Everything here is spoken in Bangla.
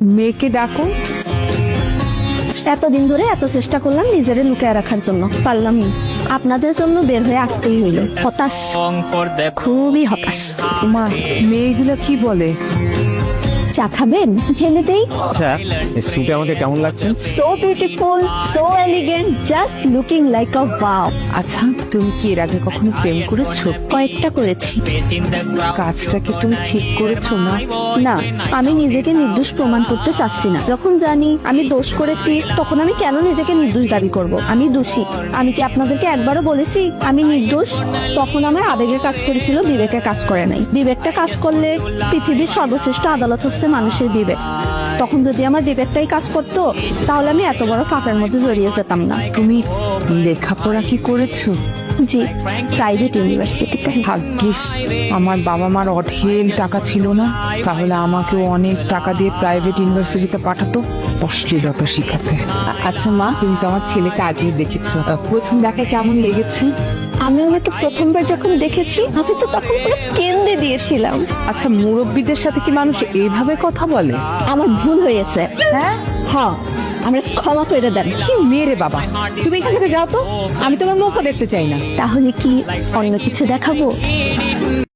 মেয়েকে ডাকো। এতদিন ধরে এত চেষ্টা করলাম নিজেরে লুকিয়ে রাখার জন্য, পারলামই। আপনাদের জন্য বের হয়ে আসতেই হইল। হতাশ, খুবই হতাশ। মা, মেয়েগুলো কি বলে? চা খাবেন? ঢেলে দেই। আচ্ছা, এই স্যুটে আমাকে কেমন লাগছে? So beautiful, so elegant, just looking like আ ওয়াও। আচ্ছা, তুমি কি এর আগে কখনো প্রেম করেছো? কয়েকটা করেছি। কাজটাকে তুমি ঠিক করেছো না? না, আমি নিজেকে নির্দোষ প্রমাণ করতে চাচ্ছি না। যখন জানি আমি দোষ করেছি, তখন আমি কেন নিজেকে নির্দোষ দাবি করব? আমি দোষী। আমি কি আপনাদেরকে একবারও বলেছি আমি নির্দোষ? তখন আমার আবেগে কাজ করেছিল, বিবেকে কাজ করে নাই। বিবেকটা কাজ করলে পৃথিবীর সর্বশ্রেষ্ঠ আদালত হচ্ছে মানুষের বিবেক। তখন যদি আমার বিবেকটাই কাজ করতো, তাহলে আমি এত বড় ফাঁকের মধ্যে জড়িয়ে যেতাম না। তুমি লেখাপড়া কি করেছো? জি, প্রাইভেট ইউনিভার্সিটিতে। ভাগ্যিস আমার বাবা মার অঢেল টাকা ছিল না, তাহলে আমাকেও অনেক টাকা দিয়ে প্রাইভেট ইউনিভার্সিটিতে পাঠাতো অশ্লীলতা শিখাতে। আচ্ছা মা, তুমি তো আমার ছেলেকে আগে দেখেছো, প্রথম দেখায় কেমন লেগেছে? আমি ওনাকে প্রথমবার যখন দেখেছি, আমি তো তখন পুরো কেঁদে দিয়েছিলাম। আচ্ছা, মুরব্বীদের সাথে কি মানুষ এইভাবে কথা বলে? আমার ভুল হয়েছে। হ্যাঁ, হ্যাঁ, আমরা ক্ষমা করে দেন। কি মেরে বাবা, তুমি এখান থেকে যাও তো, আমি তোমার মুখও দেখতে চাই না। তাহলে কি অন্য কিছু দেখাবো?